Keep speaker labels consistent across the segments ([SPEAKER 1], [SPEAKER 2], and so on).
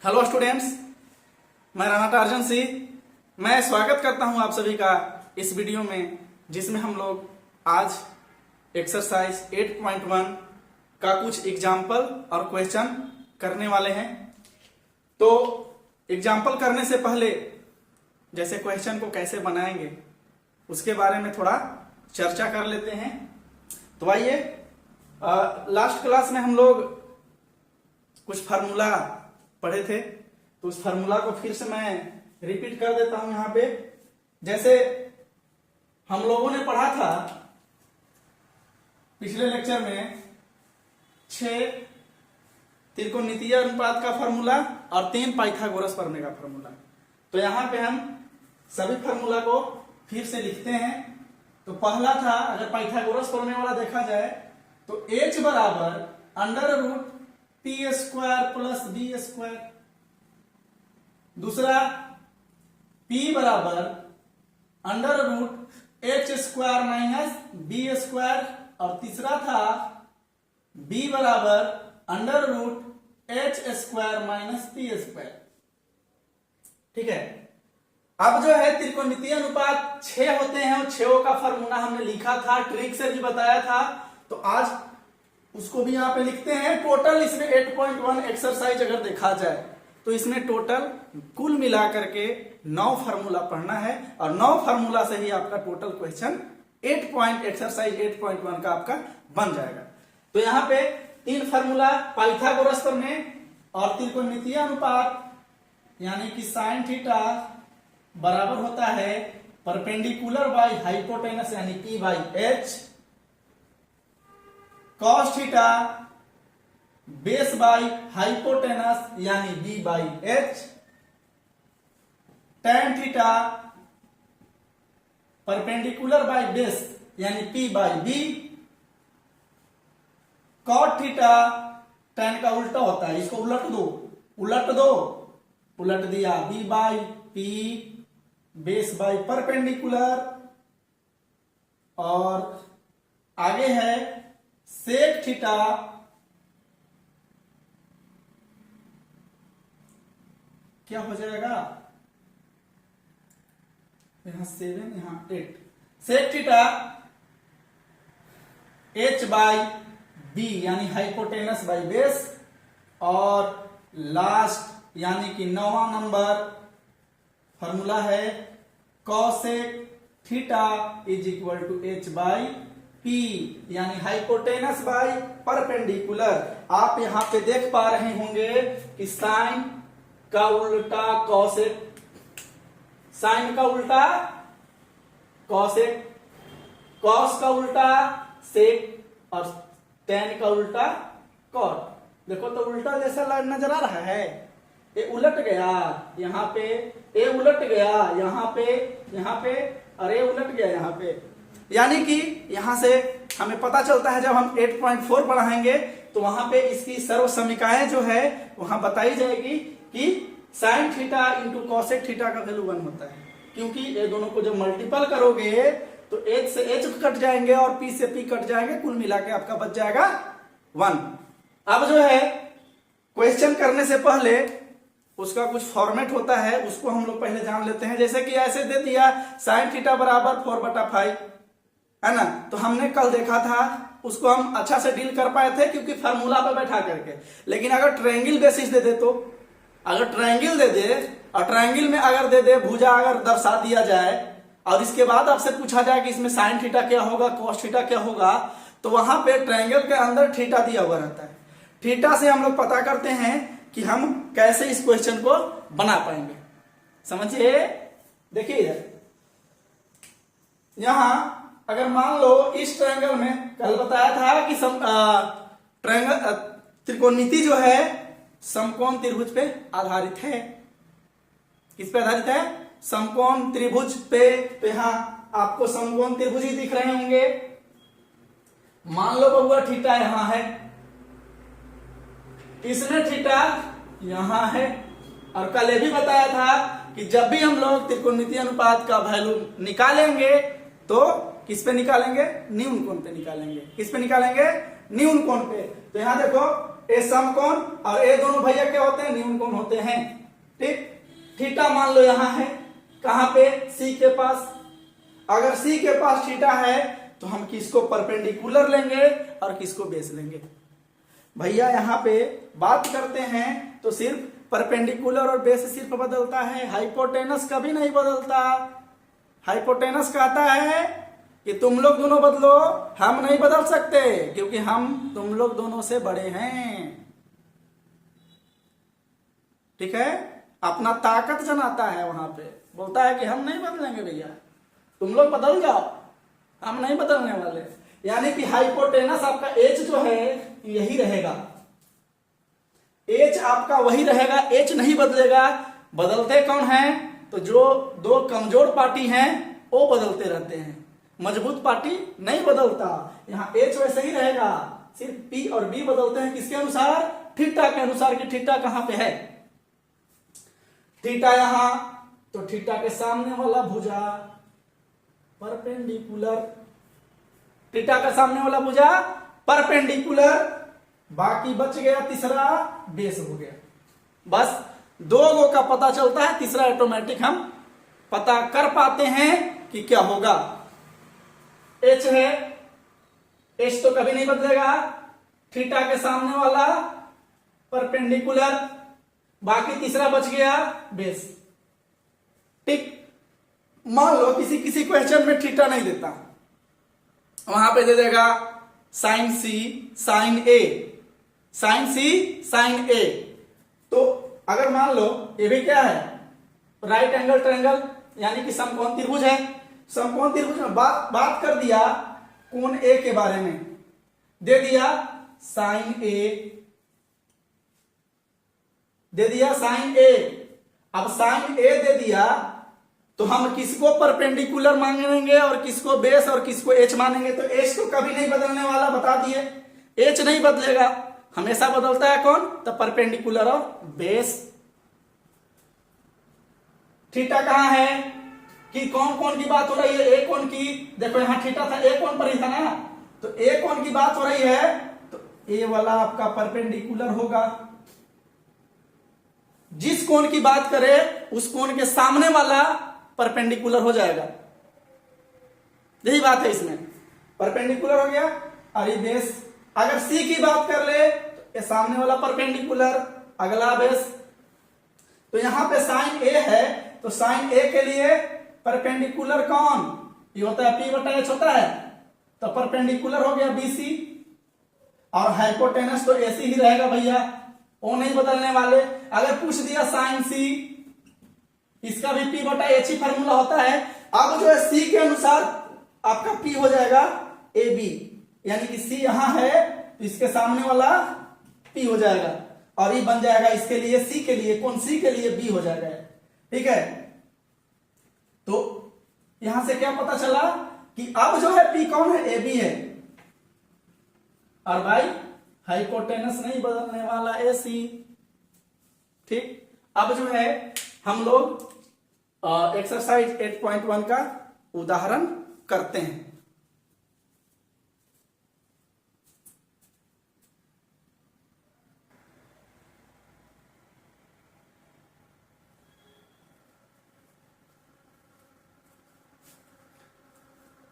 [SPEAKER 1] Hello students, मैं Rana torsion Singh. मैं स्वागत करता हूं आप सभी का इस वीडियो में, जिसमें हम लोग आज एक्सरसाइज 8.1 का कुछ एग्जाम्पल और क्वेश्चन करने वाले हैं। तो एग्जाम्पल करने से पहले जैसे क्वेश्चन को कैसे बनाएंगे उसके बारे में थोड़ा चर्चा कर लेते हैं। तो आइए, लास्ट क्लास में हम लोग कुछ फार्मूला पढ़े थे, तो उस फार्मूला को फिर से मैं रिपीट कर देता हूं यहां पे। जैसे हम लोगों ने पढ़ा था पिछले लेक्चर में 6 त्रिकोणमितीय अनुपात का फार्मूला और 3 पाइथागोरस प्रमेय का फार्मूला। तो यहां पे हम सभी फार्मूला को फिर से लिखते हैं। तो पहला था, अगर पाइथागोरस प्रमेय वाला देखा जाए तो h बराबर under root p square plus b square. दूसरा p बराबर under root h square minus b square. और तीसरा था b बराबर under root h square minus p square. ठीक है। अब जो है त्रिकोणमितीय अनुपात 6 होते हैं और 6 का फार्मूला हमने लिखा था, ट्रिक से भी बताया था। तो आज उसको भी यहां पे लिखते हैं। टोटल इसमें 8.1 एक्सरसाइज अगर देखा जाए तो इसमें टोटल कुल मिलाकर के 9 फार्मूला पढ़ना है और 9 फार्मूला से ही आपका टोटल क्वेश्चन एक्सरसाइज 8.1 का आपका बन जाएगा। तो यहां पे 3 फार्मूला पाइथागोरस प्रमेय और त्रिकोणमितीय अनुपात, यानी कि साइन थीटा बराबर होता है परपेंडिकुलर बाई हाइपोटेनस यानी P by H, cos theta base by hypotenuse यानी B by H, tan theta perpendicular by base यानी P by B, cot theta tan का उल्टा होता है, इसको उलट दिया B by P base by perpendicular. और आगे है सेक थीटा क्या हो जाएगा, यहां 7 यहां 8, sec theta H by B यानी हाइपोटेनस बाई बेस। और लास्ट यानी कि 9वां नंबर फॉर्मूला है cosec theta is equal to H by P यानी हाइपोटेनस बाई परपेंडिकुलर। आप यहां पे देख पा रहे होंगे कि साइन का उल्टा कॉसेक, साइन का उल्टा कॉसेक, कॉस का उल्टा सेक और टैन का उल्टा कॉट। देखो तो उल्टा जैसा नजर आ रहा है, ये उलट गया यहाँ पे, ये उलट गया यहाँ पे और ये उलट गया यहाँ पे। यानी कि यहां से हमें पता चलता है जब हम 8.4 पढ़ाएंगे तो वहां पे इसकी सर्व समीकरण जो है वहां बताई जाएगी कि sine theta into cosec theta का वैल्यू 1 होता है, क्योंकि ये दोनों को जब मल्टीपल करोगे तो h से h कट जाएंगे और p से p कट जाएंगे, कुल मिला के आपका बच जाएगा 1। अब जो है क्वेश्चन करने से पहले उसका कुछ फॉर्मेट होता है, उसको हम लोग पहले जान लेते हैं। जैसे कि ऐसे दे दिया साइन थीटा बराबर 4/5 है ना, तो हमने कल देखा था, उसको हम अच्छा से डील कर पाए थे क्योंकि फार्मूला पे बैठा करके। लेकिन अगर ट्रायंगल बेसिस दे दे, तो अगर ट्रायंगल दे दे और ट्रायंगल में अगर दे दे भुजा अगर दर्शा दिया जाए और इसके बाद आपसे पूछा जाए कि इसमें साइन थीटा क्या होगा, कॉस थीटा क्या होगा, तो वहां पे ट्रायंगल के अंदर थीटा दिया हुआ रहता है। थीटा से हम लोग पता करते हैं कि हम कैसे इस क्वेश्चन को बना पाएंगे। समझिए, देखिए यहां अगर मान लो इस ट्रायंगल में कल बताया था कि ट्रायंगल त्रिकोणमिति जो है समकोण त्रिभुज पे आधारित है। किस पे आधारित है? समकोण त्रिभुज पे। तो यहां आपको समकोण त्रिभुज ही दिख रहे होंगे। मान लो बबुआ थीटा यहां है, इसमें थीटा यहां है। और कल ये भी बताया था कि जब भी हम लोग त्रिकोणमितीय अनुपात का वैल्यू निकालेंगे तो किस पे निकालेंगे? न्यून कोण पे निकालेंगे। किस पे निकालेंगे? न्यून कोण पे। तो यहां देखो ए समकोण और ए दोनों भैया क्या होते हैं, न्यून कोण होते हैं। ठीक, थीटा मान लो यहां है, कहां पे, सी के पास। अगर सी के पास थीटा है तो हम किसको परपेंडिकुलर लेंगे और किसको बेस लेंगे। भैया यहाँ पे बात करते हैं तो सिर्फ परपेंडिकुलर और बेस सिर्फ बदलता है, हाइपोटेनस कभी नहीं बदलता। हाइपोटेनस कहता है कि तुम लोग दोनों बदलो, हम नहीं बदल सकते क्योंकि हम तुम लोग दोनों से बड़े हैं। ठीक है, अपना ताकत जनाता है वहां पे, बोलता है कि हम नहीं बदलेंगे भैया, तुम लोग बदल जाओ, हम नहीं बदलने वाले। यानी कि हाइपोटेनस आपका एच जो है यही रहेगा, एच आपका वही रहेगा, एच नहीं बदलेगा। बदलते कौन है, तो जो दो कमजोर पार्टी हैं वो बदलते रहते हैं, मजबूत पार्टी नहीं बदलता। यहाँ एच वैसे ही रहेगा, सिर्फ पी और बी बदलते हैं किसके अनुसार, थीटा के अनुसार कि थीटा कहां पे है। थीटा यहां, तो थीटा के सामने वाला भुजा परपेंडिकुलर, थीटा का सामने वाला भुजा परपेंडिकुलर, बाकी बच गया तीसरा बेस हो गया। बस दो गो का पता चलता है, तीसरा ऑटोमेटिक हम पता कर पाते हैं कि क्या होगा। एच है, एच तो कभी नहीं बदलेगा, थीटा के सामने वाला परपेंडिकुलर, बाकी तीसरा बच गया बेस। ठीक, मान लो किसी किसी क्वेश्चन में थीटा नहीं देता, वहां पे दे देगा साइन सी साइन ए, साइन सी साइन ए। तो अगर मान लो ये भी क्या है, राइट एंगल ट्रायंगल यानी कि समकोण त्रिभुज है, समकोण त्रिभुज में बात कर दिया कोण ए के बारे में, दे दिया साइन ए, दे दिया साइन ए। अब साइन ए दे दिया तो हम किसको परपेंडिकुलर मानेंगे और किसको बेस और किसको एच मानेंगे। तो एच तो कभी नहीं बदलने वाला, बता दिए, एच नहीं बदलेगा, हमेशा बदलता है कौन, तो परपेंडिकुलर और बेस। थीटा कहां है, कि कौन कौन की बात हो रही है, ए कोण की, देखो यहां थीटा था, ए कोण पर ही था ना, तो ए कोण की बात हो रही है, तो ए वाला आपका परपेंडिकुलर होगा। जिस कोण की बात करे उस कोण के सामने वाला परपेंडिकुलर हो जाएगा, यही बात है इसमें, परपेंडिकुलर हो गया। और ये बेस, अगर सी की बात कर ले तो ये सामने वाला परपेंडिकुलर, अगला बेस। तो यहां पे साइन ए है, तो साइन ए के लिए परपेंडिकुलर कौन, ये होता है पी बटा एच होता है, तो परपेंडिकुलर हो गया बीसी। और हाइपोटेनस तो ऐसे ही रहेगा भैया, वो नहीं बदलने वाले। अगर पूछ दिया साइन सी, इसका भी पी बटा एच ही फॉर्मूला होता है। अब जो है सी के अनुसार आपका पी हो जाएगा ए बी, यानी कि सी यहां है तो इसके सामने वाला पी हो जाएगा, और ये बन जाएगा इसके लिए, सी के लिए, कौन सी के लिए बी हो जाएगा। ठीक है, तो यहां से क्या पता चला कि अब जो है पी कौन है, ए बी है, और भाई हाइपोटेनस नहीं बदलने वाला, ए सी। ठीक, अब जो है हम लोग एक्सरसाइज 8.1 का उदाहरण करते हैं।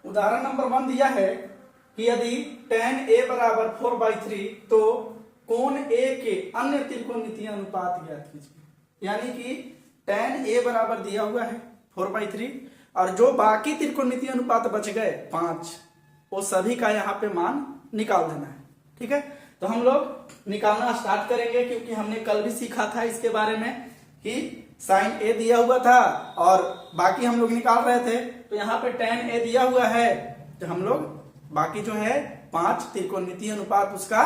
[SPEAKER 1] उदाहरण नंबर 1 दिया है कि यदि tan a बराबर 4/3 तो कोण a के अन्य त्रिकोणमितीय अनुपात ज्ञात कीजिए। यानी कि tan a बराबर दिया हुआ है 4/3, और जो बाकी त्रिकोणमितीय अनुपात बच गए 5, वो सभी का यहाँ पे मान निकाल देना है। ठीक है, तो हम लोग निकालना स्टार्ट करेंगे, क्योंकि हमने कल भी सीखा था इसके बारे में कि साइन ए दिया हुआ था और बाकी हम लोग निकाल रहे थे। तो यहाँ पे tan a दिया हुआ है, तो हम लोग बाकी जो है 5 त्रिकोणमितीय अनुपात उसका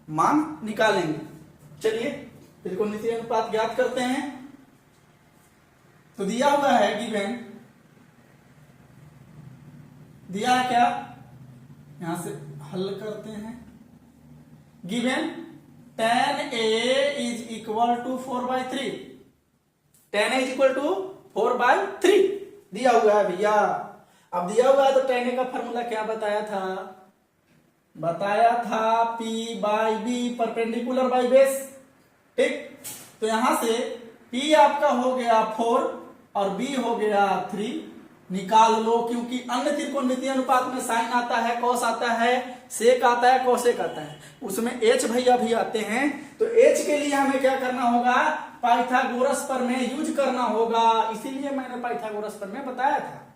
[SPEAKER 1] मान निकालेंगे। चलिए त्रिकोणमितीय अनुपात ज्ञात करते हैं। तो दिया हुआ है गिवन, दिया है क्या, यहां से हल करते हैं। Given tan a is equal to 4/3, tan a is equal to 4/3 दिया हुआ है भैया। अब दिया हुआ है तो tan a का फॉर्मूला क्या बताया था, बताया था P by B perpendicular by base. ठीक, तो यहां से P आपका हो गया 4 और B हो गया 3, निकाल लो, क्योंकि अन्य त्रिकोणमितीय अनुपात में साइन आता है, कॉस आता है, सेक आता है, कोसेक आता है, उसमें एच भैया भी आते हैं। तो एच के लिए हमें क्या करना होगा, पाइथागोरस प्रमेय यूज करना होगा, इसीलिए मैंने पाइथागोरस प्रमेय बताया था।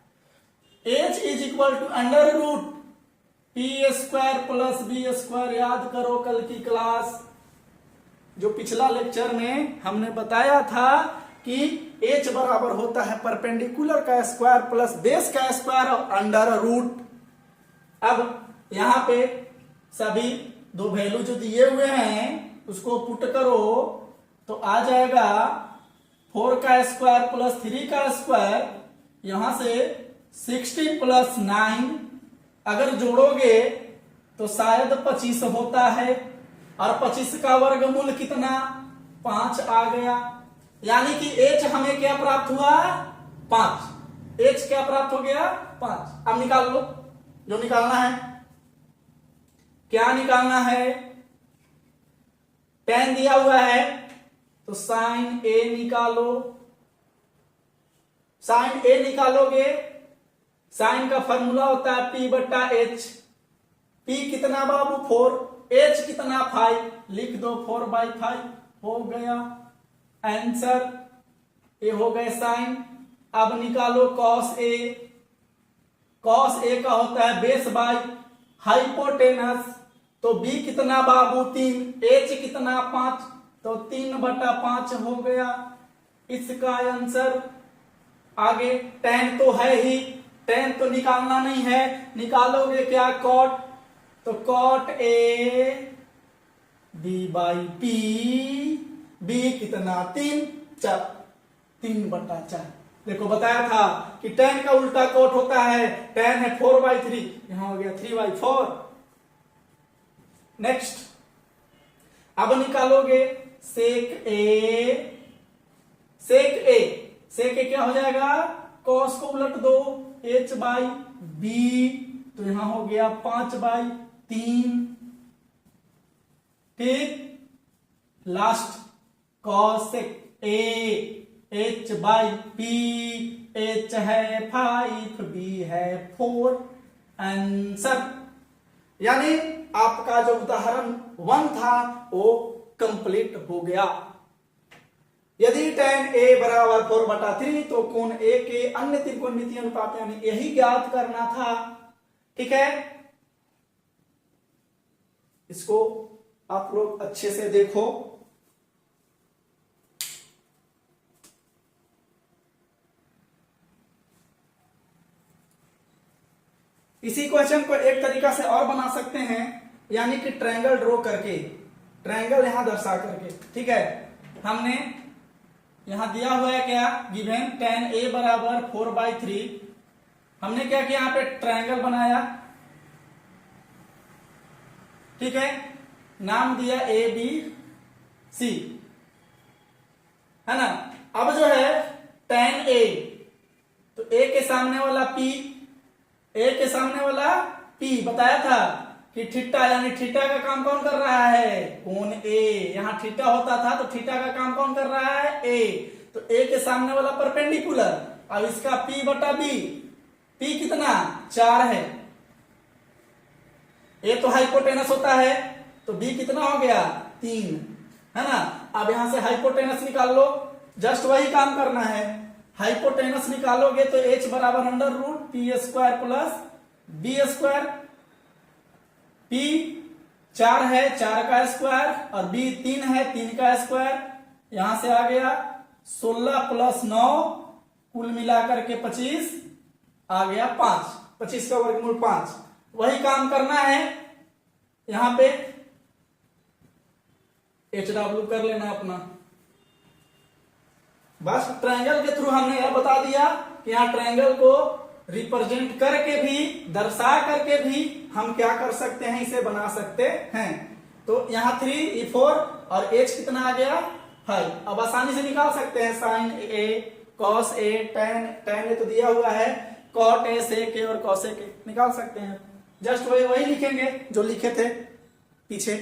[SPEAKER 1] H is equal to under root P square plus B square. याद करो कल की क्लास, जो पिछला लेक्चर में हमने बताया था कि एच बराबर होता है परपेंडिकुलर का स्क्वायर प्लस बेस का स्क्वायर और अंडर रूट। अब यहां पे सभी दो वैल्यू जो दिए हुए हैं उसको पुट करो तो आ जाएगा 4 का स्क्वायर प्लस 3 का स्क्वायर, यहां से 60 प्लस 9 अगर जोड़ोगे तो शायद 25 होता है, और 25 का वर्गमूल कितना, 5 आ गया। यानी कि एच हमें क्या प्राप्त हुआ, 5। एच क्या प्राप्त हो गया, 5। अब निकाल लो जो निकालना है। क्या निकालना है, tan दिया हुआ है तो साइन ए निकालो। साइन ए निकालोगे, साइन का फॉर्मूला होता है P बट्टा H। P कितना बाबू 4, H कितना 5, लिख दो 4/5 हो गया आंसर। ये हो गए साइन। अब निकालो कॉस ए। कॉस ए का होता है बेस बाई हाइपोटेनस, तो B कितना बाबू 3, H कितना 5, तो 3/5 हो गया इसका आंसर। आगे tan तो है ही, tan तो निकालना नहीं है, निकालोगे क्या कॉट, तो cot A B by P, B कितना 3/4। देखो बताया था कि tan का उल्टा कॉट होता है, tan है 4/3, यहां हो गया 3/4। नेक्स्ट अब निकालोगे सेक ए। सेक ए, सेक ए क्या हो जाएगा, कॉस को उलट दो, H बाई बी, तो यहां हो गया 5/3। ठीक, last cosec A, H by P, H है 5, B है 4, आंसर। यानी आपका जो उदाहरण 1 था वो कंप्लीट हो गया। यदि tan A बराबर 4/3 तो कोण A के अन्य त्रिकोणमितीय अनुपात यानी यही ज्ञात करना था। ठीक है, इसको आप लोग अच्छे से देखो। इसी क्वेश्चन को एक तरीका से और बना सकते हैं, यानी कि ट्रायंगल ड्रॉ करके, ट्रायंगल यहां दर्शा करके। ठीक है, हमने यहां दिया हुआ है क्या, गिवन tan A बराबर 4/3। हमने क्या किया, यहां पे ट्रायंगल बनाया। ठीक है, नाम दिया ABC, है ना। अब जो है tan A, तो A के सामने वाला P, A के सामने वाला P, बताया था कि थीटा, यानी थीटा का काम कौन कर रहा है, कोण A। यहां थीटा होता था तो थीटा का काम कौन कर रहा है, A। तो A के सामने वाला परपेंडिकुलर, अब इसका P बटा B, P कितना 4 है। A तो हाइपोटेनस होता है तो B कितना हो गया 3, है ना। अब यहां से हाइपोटेनस निकाल लो, जस्ट वही काम करना है। हाइपोटेनस निकालोगे तो H बराबर under root P square plus B square. P 4 है, 4 का स्क्वायर, और B 3 है, 3 का स्क्वायर। यहां से आ गया 16 प्लस 9, कुल मिलाकर के 25 आ गया 5, 25 का वर्गमूल 5। वही काम करना है यहां पे, HW कर लेना अपना। बस ट्रायंगल के थ्रू हमने यह बता दिया कि यहाँ ट्रायंगल को रिप्रेजेंट करके भी, दर्शा करके भी हम क्या कर सकते हैं, इसे बना सकते हैं। तो यहाँ 3, 4 और H कितना आ गया 5। अब आसानी से निकाल सकते हैं sine A, cos A, tan A तो दिया हुआ है, कॉट A, सेक A और कॉसेक A निकाल सकते हैं। जस्ट वही वही लिखेंगे जो लिखे थे पीछे।